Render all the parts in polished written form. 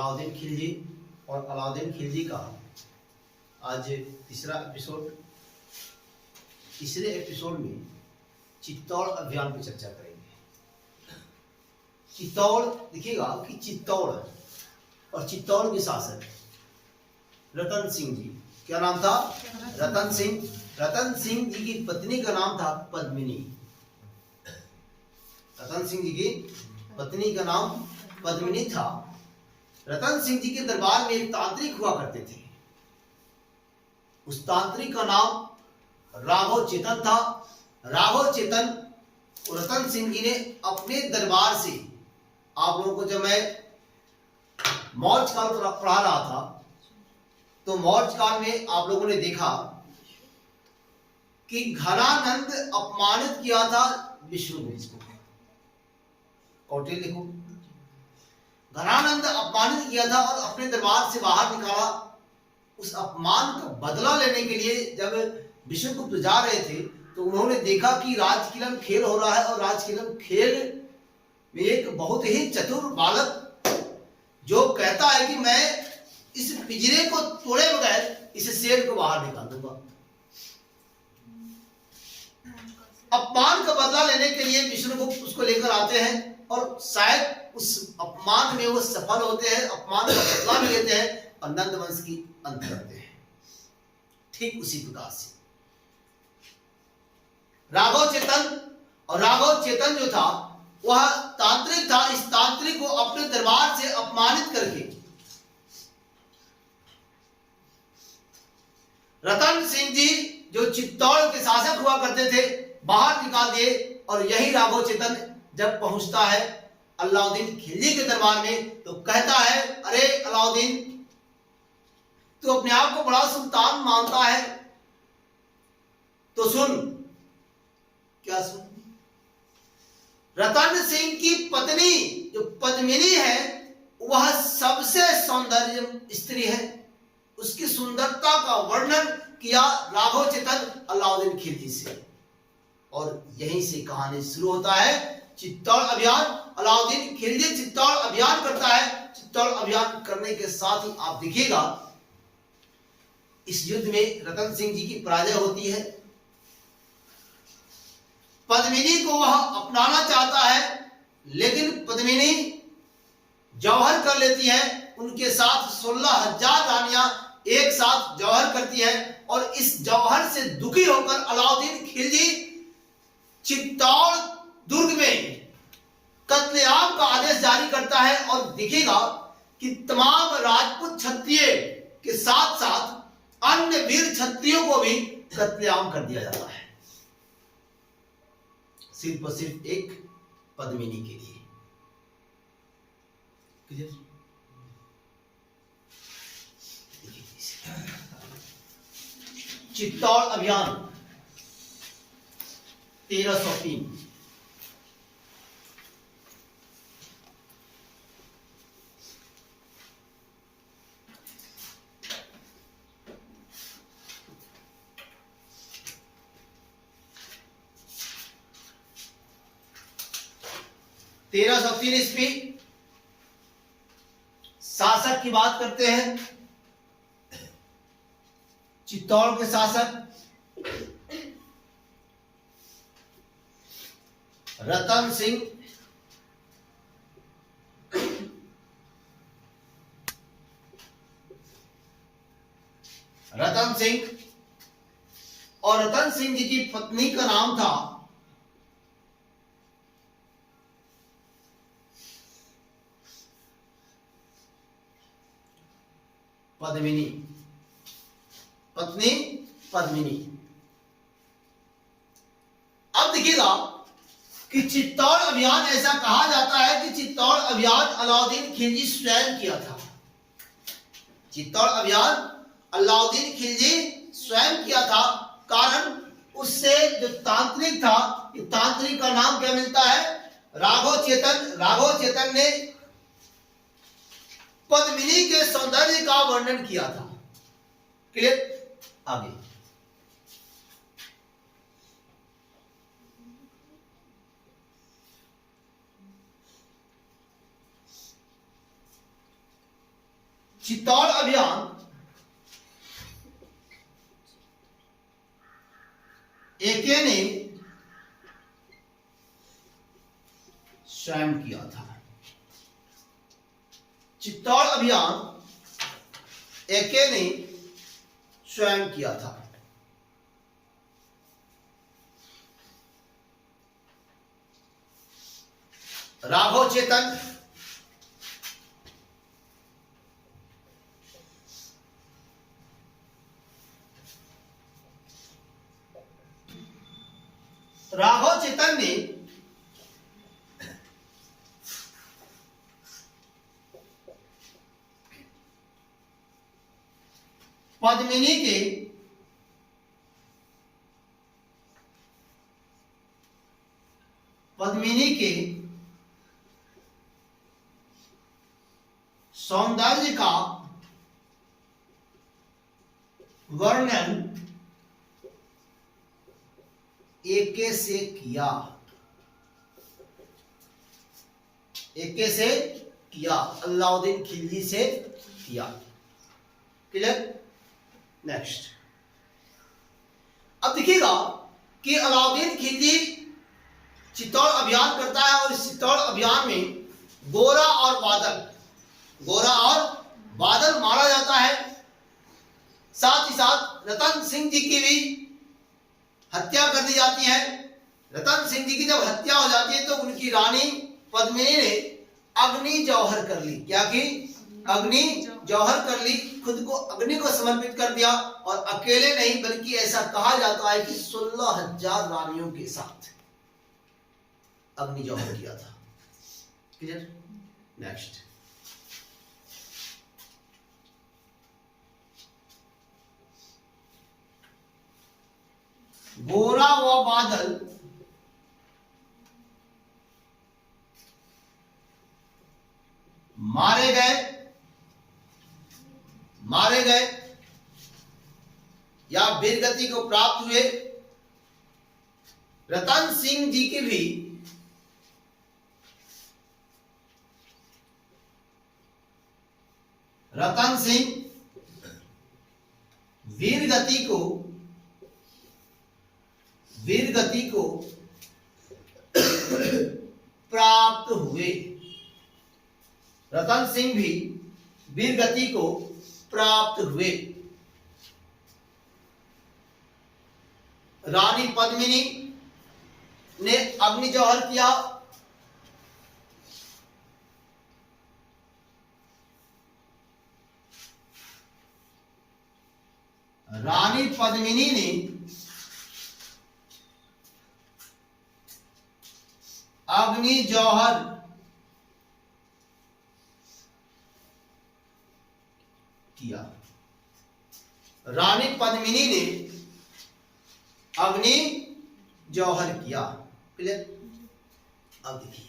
अलाउद्दीन खिलजी और अलाउद्दीन खिलजी का आज तीसरा एपिसोड। तीसरे एपिसोड में चित्तौड़ अभियान पर चर्चा करेंगे। चित्तौड़ देखिएगा कि चित्तौड़ और चित्तौड़ के शासक रतन सिंह जी, क्या नाम था? रतन सिंह। रतन सिंह जी की पत्नी का नाम था पद्मिनी। रतन सिंह जी की पत्नी का नाम पद्मिनी था। रतन सिंह जी के दरबार में एक तांत्रिक हुआ करते थे। उस तांत्रिक का नाम राघव चेतन था। राघव चेतन और रतन सिंह जी ने अपने दरबार से, आप लोगों को जब मैं मौर्य काल पढ़ा रहा था तो मौर्य काल में आप लोगों ने देखा कि घनानंद अपमानित किया था विष्णुगुप्त को। कौटिल्य लिखो। घनानंद अपमानित किया था और अपने दरबार से बाहर निकाला। उस अपमान का बदला लेने के लिए जब विष्णुगुप्त जा रहे थे तो उन्होंने देखा कि राजकिलन खेल हो रहा है और राजकिलन खेल में एक बहुत ही चतुर बालक जो कहता है कि मैं इस पिंजरे को तोड़े बगैर इस शेर को बाहर निकाल दूंगा। अपमान का बदला लेने के लिए विष्णुगुप्त उसको लेकर आते हैं और शायद उस अपमान में वो सफल होते हैं, अपमान का बदला भी लेते हैं और नंद वंश की अंत करते हैं। ठीक उसी प्रकार से राघव चेतन, और राघव चेतन जो था वह तांत्रिक था। इस तांत्रिक को अपने दरबार से अपमानित करके रतन सिंह जी जो चित्तौड़ के शासक हुआ करते थे बाहर निकाल दिए। और यही राघव चेतन जब पहुंचता है अलाउद्दीन खिलजी के दरबार में तो कहता है, अरे अलाउद्दीन, तू अपने आप को बड़ा सुल्तान मानता है तो सुन। क्या सुन? रतन सिंह की पत्नी जो पद्मिनी है वह सबसे सौंदर्य स्त्री है। उसकी सुंदरता का वर्णन किया राघव चेतन अलाउद्दीन खिलजी से और यहीं से कहानी शुरू होता है। चित्तौड़ अभियान, अलाउद्दीन खिलजी चित्तौड़ अभियान करता है। चित्तौड़ अभियान करने के साथ ही आप देखिएगा इस युद्ध में रतन सिंह जी की पराजय होती है। पद्मिनी को वह अपनाना चाहता है लेकिन पद्मिनी जौहर कर लेती है। उनके साथ 16,000 रानियां एक साथ जौहर करती है और इस जौहर से दुखी होकर अलाउद्दीन खिलजी चित्तौड़ दुर्ग में कत्लेआम का आदेश जारी करता है। और दिखेगा कि तमाम राजपूत क्षत्रिय के साथ साथ अन्य वीर क्षत्रियों को भी कत्लेआम कर दिया जाता है, सिर्फ और सिर्फ एक पद्मिनी के लिए। चित्तौड़ अभियान 1303। ईस्वी शासक की बात करते हैं। चित्तौड़ के शासक रतन सिंह और रतन सिंह जी की पत्नी का नाम था पद्मिनी। पत्नी पद्मिनी। अब देखिएगा कि चित्तौड़ अभियान, ऐसा कहा जाता है कि चित्तौड़ अभियान अलाउद्दीन खिलजी स्वयं किया था। चित्तौड़ अभियान अलाउद्दीन खिलजी स्वयं किया था। कारण उससे जो तांत्रिक था, तांत्रिक का नाम क्या मिलता है? राघव चेतन। राघव चेतन ने पद्मिनी के सौंदर्य का वर्णन किया था। क्लियर? आगे चित्तौड़ अभियान एके ने स्वयं किया था। चित्तौड़ अभियान एके ने स्वयं किया था। राघव चेतन ने पद्मिनी के सौंदर्य का वर्णन एके से किया। एके से किया, अलाउद्दीन खिलजी से किया। क्लियर? नेक्स्ट, अब देखिएगा कि अलाउद्दीन खिलजी चित्तौड़ अभियान करता है और इस चित्तौड़ अभियान में गोरा और बादल मारा जाता है। साथ ही साथ रतन सिंह जी की भी हत्या कर दी जाती है। रतन सिंह जी की जब हत्या हो जाती है तो उनकी रानी पद्मिनी ने अग्नि जौहर कर ली। क्या की? अग्नि जौहर कर ली, खुद को अग्नि को समर्पित कर दिया। और अकेले नहीं बल्कि ऐसा कहा जाता है कि 16,000 रानियों के साथ अग्नि जौहर किया था। क्लियर? नेक्स्ट, गोरा व बादल मारे गए या वीरगति को प्राप्त हुए। रतन सिंह जी की भी रतन सिंह वीरगति को प्राप्त हुए। रतन सिंह भी वीरगति को प्राप्त हुए। रानी पद्मिनी ने अग्नि जौहर किया। रानी पद्मिनी ने अग्नि जौहर किया। रानी पद्मिनी ने अग्नि जौहर किया। क्लियर? अब देखिए,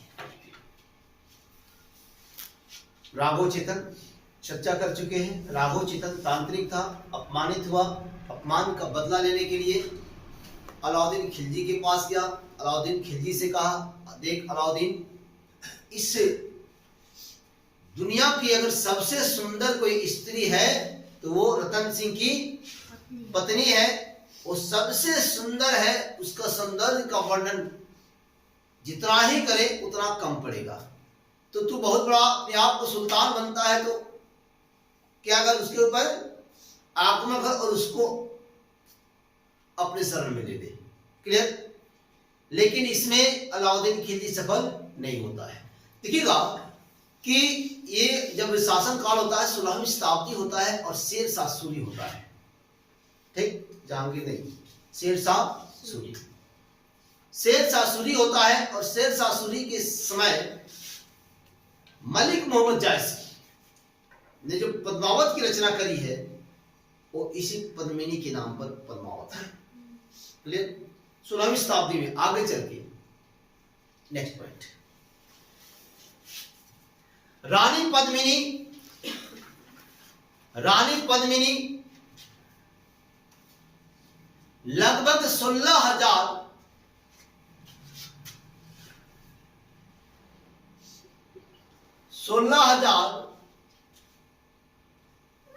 राघव चेतन चर्चा कर चुके हैं। राघव चेतन तांत्रिक था, अपमानित हुआ। अपमान का बदला लेने के लिए अलाउद्दीन खिलजी के पास गया। अलाउद्दीन खिलजी से कहा, देख अलाउद्दीन, इस दुनिया की अगर सबसे सुंदर कोई स्त्री है तो वो रतन सिंह की पत्नी है। वो सबसे सुंदर है, उसका सौंदर्य का वर्णन जितना ही करे उतना कम पड़ेगा। तो तू बहुत बड़ा अपने आप को सुल्तान बनता है तो क्या कर उसके ऊपर आक्रमण कर और उसको अपने शरण में ले ले। क्लियर? लेकिन इसमें अलाउद्दीन खिलजी सफल नहीं होता है। देखिएगा कि ये जब शासन काल होता है 16वीं शताब्दी होता है और शेरशाह सूरी होता है। ठीक, जहांगीर नहीं, शेरशाह सूरी। शेरशाह सूरी होता है और शेरशाह सूरी के समय मलिक मोहम्मद जायसी ने जो पद्मावत की रचना करी है वो इसी पद्मिनी के नाम पर पद्मावत है। क्लियर? 16वीं शताब्दी में आगे चल के नेक्स्ट पॉइंट, रानी पद्मिनी लगभग 16,000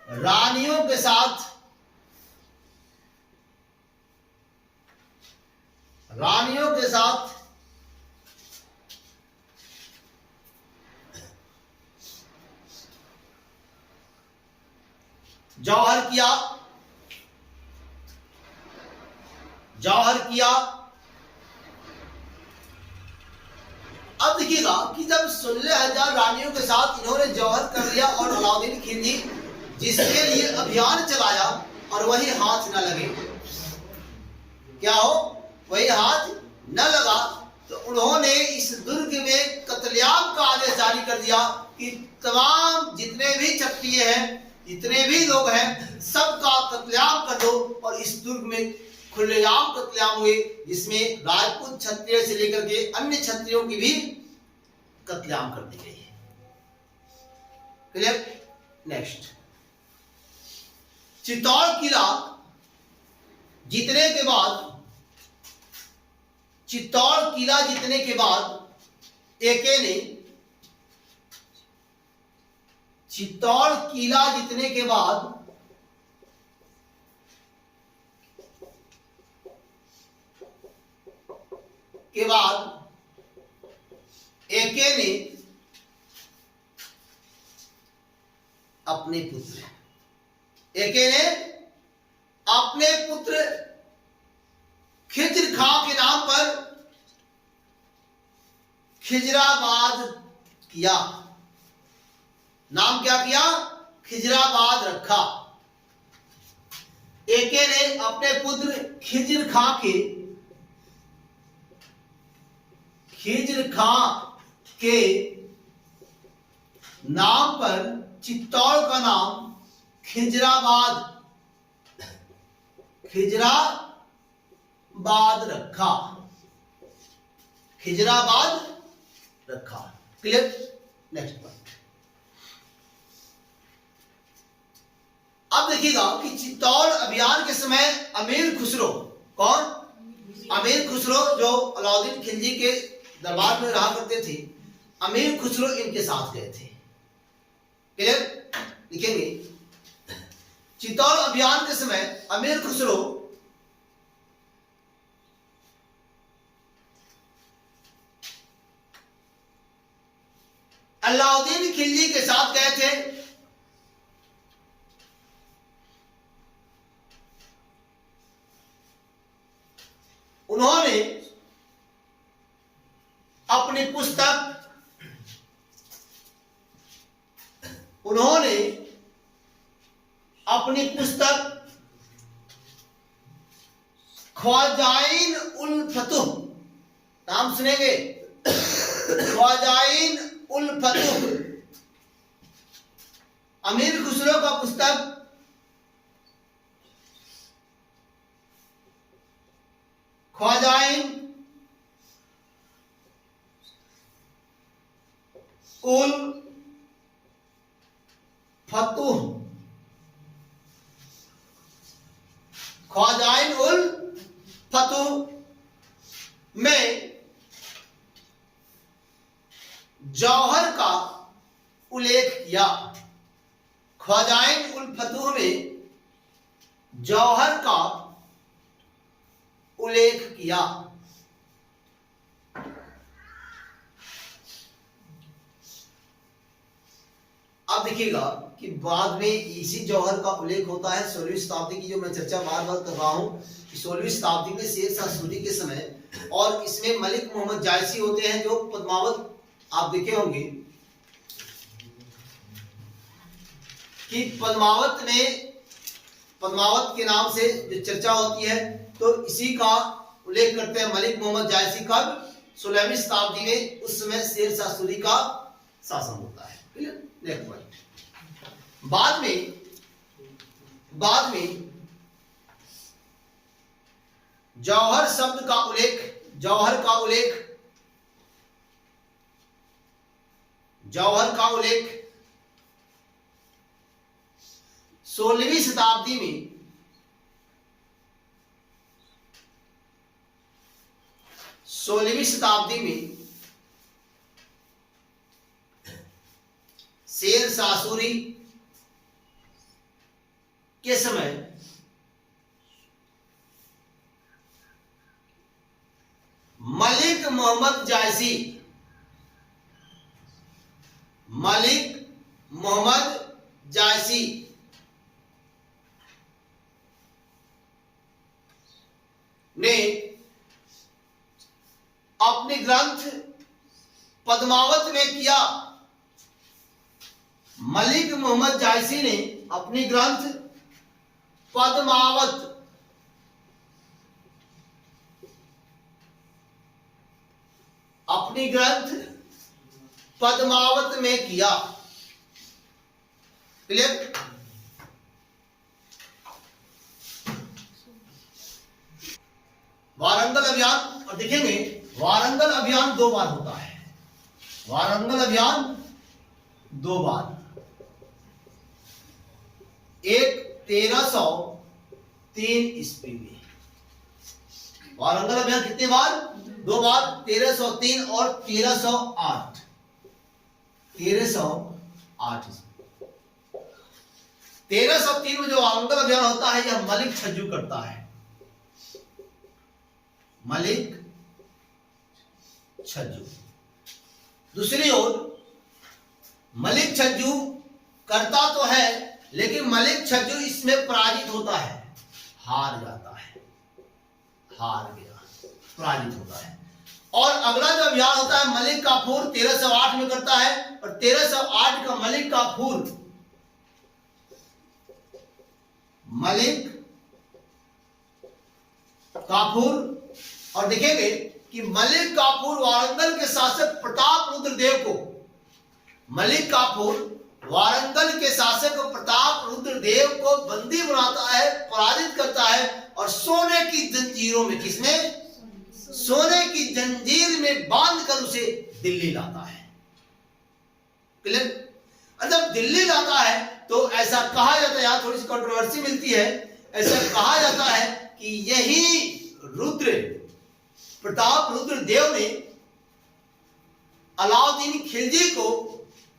रानियों के साथ जौहर किया। अब देखिएगा कि जब 16,000 रानियों के साथ इन्होंने जौहर कर लिया और अलाउद्दीन खिलजी जिसके लिए अभियान चलाया और वही हाथ न लगे, क्या हो, वही हाथ न लगा, तो उन्होंने इस दुर्ग में कत्लेआम का आदेश जारी कर दिया कि तमाम जितने भी क्षत्रिय हैं, जितने भी लोग हैं, सबका कत्लेआम कर दो। और इस दुर्ग में खुलेआम कत्लेआम हुए, जिसमें राजपूत क्षत्रिय से लेकर के अन्य क्षत्रियों की भी कत्लेआम कर दी गई है। क्लियर? नेक्स्ट, चित्तौड़ किला जीतने के बाद, चित्तौड़ किला जीतने के बाद एके ने, चित्तौड़ किला जीतने के बाद एके ने अपने पुत्र खिज्र खां के नाम पर खिजराबाद किया। नाम क्या किया? खिजराबाद रखा। एके ने अपने पुत्र खिज्र खां के नाम पर चित्तौड़ का नाम खिजराबाद रखा। क्लियर? Next point. अब देखिएगा कि चित्तौड़ अभियान के समय अमीर खुसरो, कौन? अमीर खुसरो जो अलाउद्दीन खिलजी के दरबार में रहा करते थे, अमीर खुसरो इनके साथ गए थे। क्लियर? लिखेंगे, चित्तौड़ अभियान के समय अमीर खुसरो अलाउद्दीन खिलजी के साथ गए थे। उन्होंने अपनी पुस्तक ख्वाजाइन उल फतुह, नाम सुनेंगे, ख्वाजाइन उल फतुह, अमीर खुसरो का पुस्तक ख्वाजाइन उल फतुह, ख्वाजाइन उल फतुह में जौहर का उल्लेख किया। ख्वाजाइन उल फतुह में जौहर का उल्लेख किया। अब देखिएगा कि बाद में इसी जौहर का उल्लेख होता है 16वीं शताब्दी की, जो मैं चर्चा बार बार कर रहा हूं कि 16वीं शताब्दी में शेर शाह सूरी के समय, और इसमें मलिक मोहम्मद जायसी होते हैं जो पद्मावत, आप देखे होंगे कि पद्मावत के नाम से जो चर्चा होती है, तो इसी का उल्लेख करते हैं मलिक मोहम्मद जायसी का 16वीं शताब्दी में। उस समय शेर शाह सूरी का शासन होता है। Next point. बाद में जौहर शब्द का उल्लेख, जौहर का उल्लेख 16वीं शताब्दी में शेर शाह सूरी के समय मलिक मोहम्मद जायसी ने अपने ग्रंथ पद्मावत में किया। मलिक मोहम्मद जायसी ने अपनी ग्रंथ पद्मावत में किया। क्लियर? वारंगल अभियान, और देखेंगे वारंगल अभियान 2 बार होता है। वारंगल अभियान 2 बार, एक 1303 ईस्वी में। वारंगल अभियान कितने बार? 2 बार, 1303 और 1308 ईस्वी। 1303 में जो वारंगल अभियान होता है, यह मलिक छज्जू करता है। मलिक छज्जू। दूसरी ओर मलिक छज्जू करता तो है, लेकिन मलिक छज्जू इसमें पराजित होता है, हार जाता है, हार गया, पराजित होता है। और अगला जो अभियान होता है मलिक काफूर 1308 में करता है, और 1308 का मलिक काफूर। और देखेंगे कि मलिक काफूर वारंगल के शासक प्रताप रुद्र देव को, मलिक काफूर वारंगल के शासक प्रताप रुद्र देव को बंदी बनाता है, पराजित करता है, और सोने की जंजीरों में, किसमें? सोने की जंजीर में बांधकर उसे दिल्ली लाता है। क्लियर? जब दिल्ली लाता है तो ऐसा कहा जाता है, यहां थोड़ी सी कंट्रोवर्सी मिलती है, ऐसा कहा जाता है कि यही प्रताप रुद्र देव ने अलाउद्दीन खिलजी को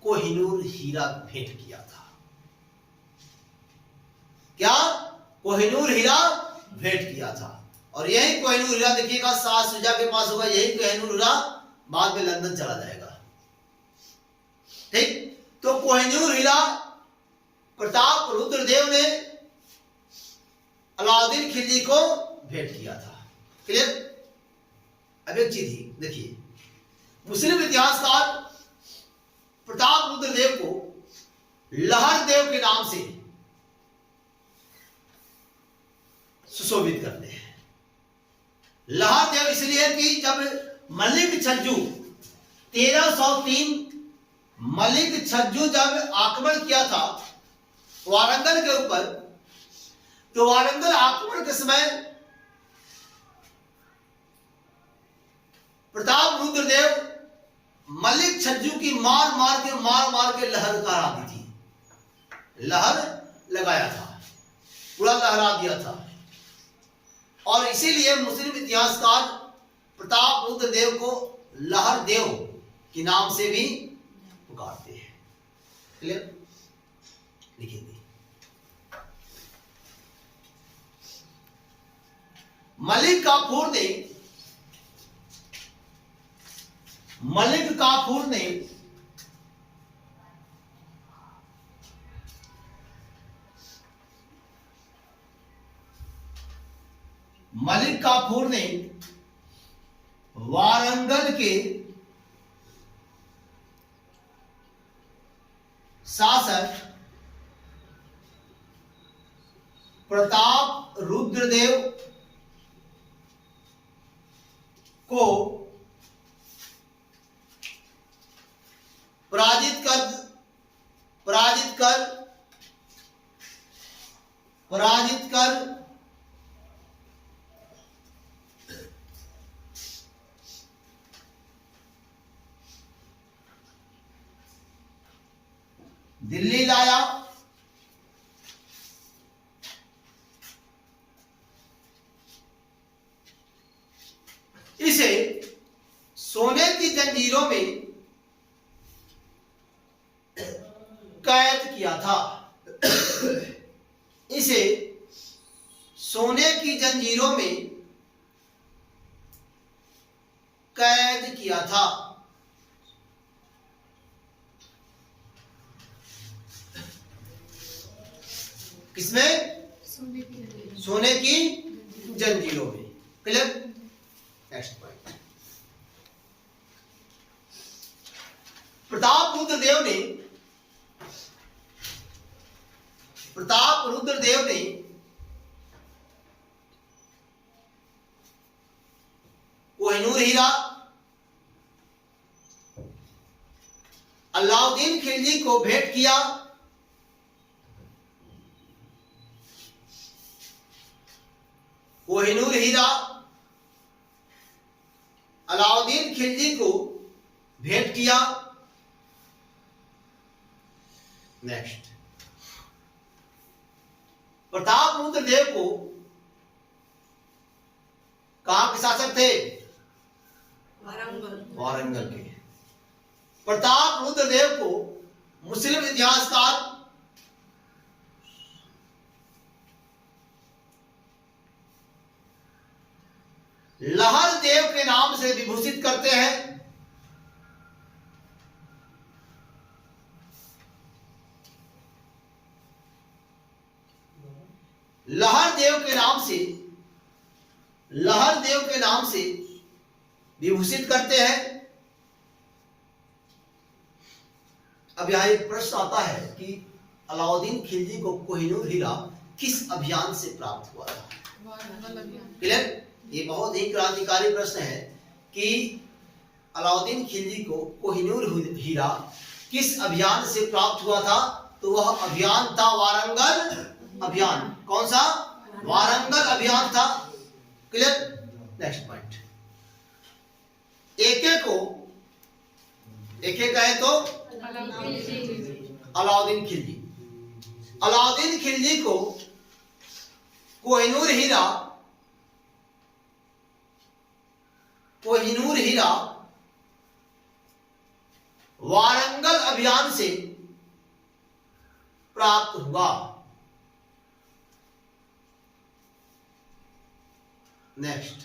कोहिनूर हीरा भेंट किया था। क्या? कोहिनूर हीरा भेंट किया था। और यही कोहिनूर हीरा देखिएगा शाह शुजा के पास होगा, यही कोहिनूर हीरा बाद में लंदन चला जाएगा। ठीक? तो कोहिनूर हीरा प्रताप रुद्र देव ने अलाउद्दीन खिलजी को भेंट किया था। क्लियर? अब एक चीज देखिए, मुस्लिम इतिहासकार प्रताप रुद्र देव को लहर देव के नाम से सुशोभित करते हैं। लहर देव इसलिए कि जब मलिक छज्जू 1303 मलिक छज्जू जब आक्रमण किया था वारंगल के ऊपर, तो वारंगल आक्रमण के समय प्रताप रुद्र देव मलिक छज्जू की मार मार के लहर करा दी थी, लहर लगाया था, पूरा लहरा दिया था। और इसीलिए मुस्लिम इतिहासकार प्रताप रुद्र देव को लहर देव के नाम से भी पुकारते हैं। क्लियर? लिखिए मलिक काफूर ने वारंगल के शासक प्रताप रुद्रदेव को पराजित कर दिल्ली लाया। इसे सोने की जंजीरों में कैद किया था। इसे इसे सोने की जंजीरों में कैद किया था। किसमें? सोने की जंजीरों में। Clear? Next point. Pratap Rudradev ने कोहिनूर हीरा अलाउद्दीन खिलजी को भेंट किया। कोहिनूर हीरा अलाउद्दीन खिलजी को भेंट किया। नेक्स्ट, प्रताप रुद्रदेव को कहां के शासक थे? वारंगल के। प्रताप रुद्रदेव को मुस्लिम इतिहासकार लहर देव के नाम से विभूषित करते हैं। लहर देव के नाम से विभूषित करते हैं। अब यहां एक प्रश्न आता है कि अलाउद्दीन खिलजी को कोहिनूर हीरा किस अभियान से प्राप्त हुआ था? क्लियर? ये बहुत ही क्रांतिकारी प्रश्न है कि अलाउद्दीन खिलजी को कोहिनूर हीरा किस अभियान से प्राप्त हुआ था? तो वह अभियान था वारंगल अभियान। कौन सा? वारंगल अभियान था। क्लियर? Next point. एक कहे तो अलाउद्दीन खिलजी को कोहिनूर हीरा वारंगल अभियान से प्राप्त हुआ। नेक्स्ट,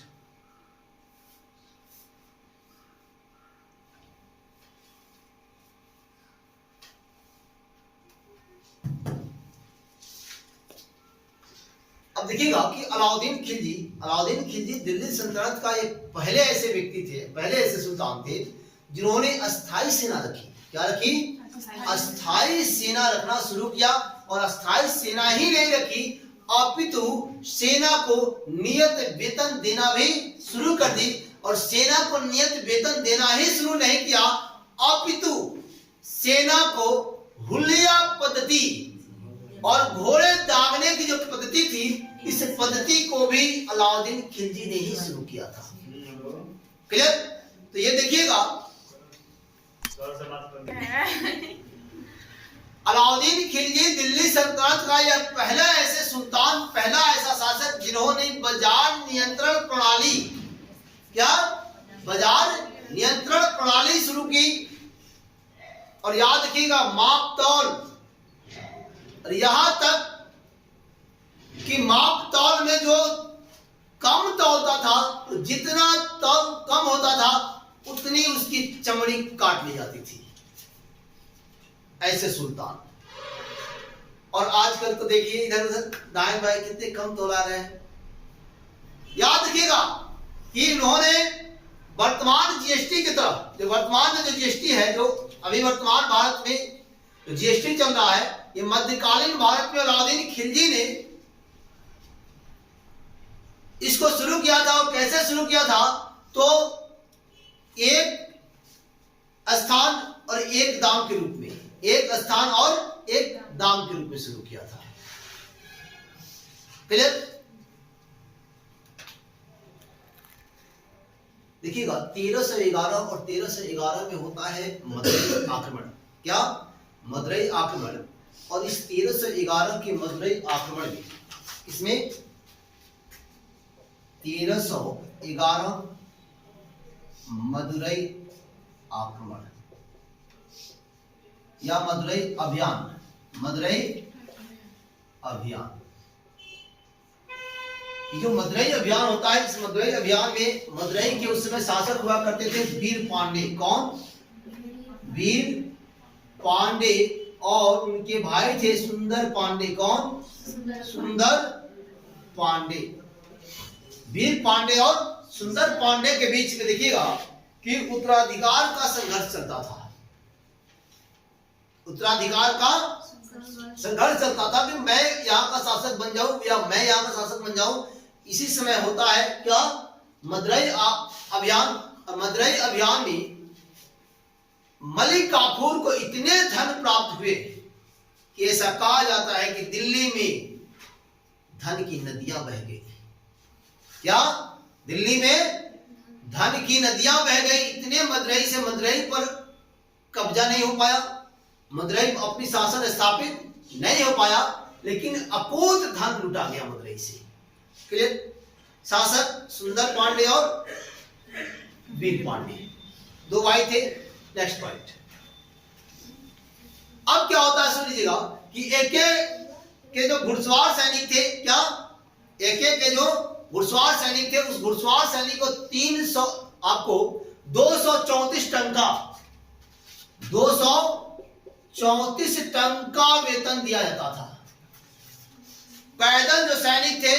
अब देखिएगा कि अलाउद्दीन खिलजी दिल्ली सल्तनत का एक पहले ऐसे व्यक्ति थे, पहले ऐसे सुल्तान थे जिन्होंने अस्थाई सेना रखी। क्या रखी? अस्थाई सेना रखना शुरू किया। और अस्थाई सेना ही नहीं रखी, अपितु सेना को नियत वेतन देना भी शुरू कर दी। और सेना को नियत वेतन देना ही शुरू नहीं किया, अपितु सेना को हुलिया पद्धति और घोड़े दागने की जो पद्धति थी, इस पद्धति को भी अलाउद्दीन खिलजी ने ही शुरू किया था। क्लियर? तो ये देखिएगा, अलाउद्दीन खिलजी दिल्ली सल्तनत का यह पहला ऐसे सुल्तान, पहला ऐसा शासक जिन्होंने बाजार नियंत्रण प्रणाली, क्या बाजार नियंत्रण प्रणाली शुरू की। और याद रखिएगा, माप तौल, और यहां तक कि माप तौल में जो कम तौलता था, तो जितना तौल कम होता था उतनी उसकी चमड़ी काट ली जाती थी। ऐसे सुल्तान। और आजकल तो देखिए इधर उधर दाएं बाएं कितने कम तोला रहे हैं। याद रखिएगा कि इन्होंने वर्तमान जीएसटी की तरफ, जो वर्तमान में जो जीएसटी है, जो अभी वर्तमान भारत में जो जीएसटी चल रहा है, ये मध्यकालीन भारत में अलाउद्दीन खिलजी ने इसको शुरू किया था। और कैसे शुरू किया था? तो एक स्थान और एक दाम के रूप में, एक स्थान और एक दाम के रूप में शुरू किया था। क्लियर? देखिएगा, 1311 और 1311 में होता है मदुरई आक्रमण। क्या? मदुरई आक्रमण। और इस 1311 के मदुरई आक्रमण में, इसमें 1311 मदुरई आक्रमण या मदुरई अभियान, मदुरई अभियान, जो मदुरई अभियान होता है, इस मदुरई अभियान में मदुरई के उस समय शासक हुआ करते थे वीर पांडे। कौन? वीर पांडे। और उनके भाई थे सुंदर पांडे। कौन? सुंदर पांडे। वीर पांडे और सुंदर पांडे के बीच में देखिएगा कि उत्तराधिकार का संघर्ष चलता था। उत्तराधिकार का संघर्ष चलता था कि मैं यहाँ का शासक बन जाऊं या मैं यहाँ का शासक बन जाऊं। इसी समय होता है क्या? मदुरई अभियान। और मदुरई अभियान में मलिक काफूर को इतने धन प्राप्त हुए कि ऐसा कहा जाता है कि दिल्ली में धन की नदियां बह गई। क्या? दिल्ली में धन की नदियां बह गई। इतने मदुरई से मदुरई पर कब्जा नहीं हो पाया, मदुरई अपनी शासन स्थापित नहीं हो पाया, लेकिन अकूत धन लुटा गया मदुरई से। क्लियर? शासक सुंदर पांडे और वीर पांडे, दो भाई थे। Next point. अब क्या होता है सुन लीजिएगा कि एके के जो घुड़सवार सैनिक थे, क्या? एके के जो घुड़सवार सैनिक थे, उस घुड़सवार सैनिक को 300 आपको 234 टन का 234 टन का वेतन दिया जाता था। पैदल जो सैनिक थे,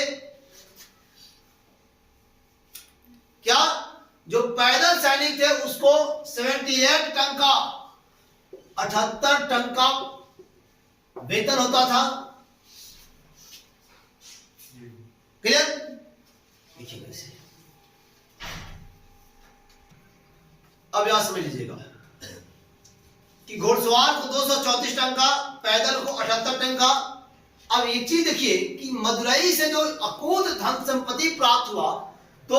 क्या? जो पैदल सैनिक थे उसको 78 टन का 78 टन का वेतन होता था। क्लियर? देखिए कैसे। अब यहां समझ लीजिएगा कि घोड़सवार को 234 टन का, पैदल को 78 टन का। अब एक चीज देखिए कि मदुरई से जो अकूत धन संपत्ति प्राप्त हुआ, तो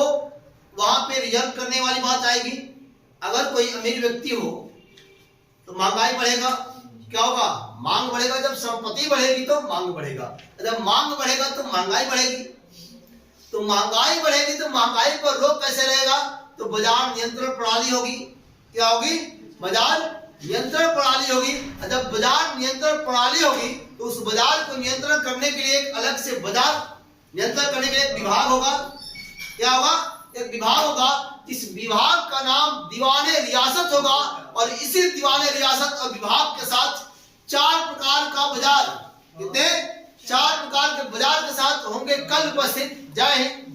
वहां पे रिजर्व करने वाली बात आएगी। अगर कोई अमीर व्यक्ति हो तो महंगाई बढ़ेगा। क्या होगा? मांग बढ़ेगा। जब संपत्ति बढ़ेगी तो मांग बढ़ेगा, जब मांग बढ़ेगा तो महंगाई बढ़ेगी। तो महंगाई बढ़ेगी तो महंगाई पर रोक कैसे रहेगा? तो बाजार नियंत्रण प्रणाली होगी। क्या होगी? बाजार नियंत्रण प्रणाली होगी। जब बाजार नियंत्रण प्रणाली होगी तो उस बाजार को नियंत्रण करने के लिए एक अलग से बाजार नियंत्रण करने के लिए एक विभाग होगा। क्या होगा? एक विभाग होगा। इस विभाग का नाम दीवाने रियासत होगा। और इसी दीवाने रियासत और विभाग के साथ 4 प्रकार का बाजार, कितने? 4 प्रकार के बाजार के साथ होंगे कल उपस्थित। जय हिंद।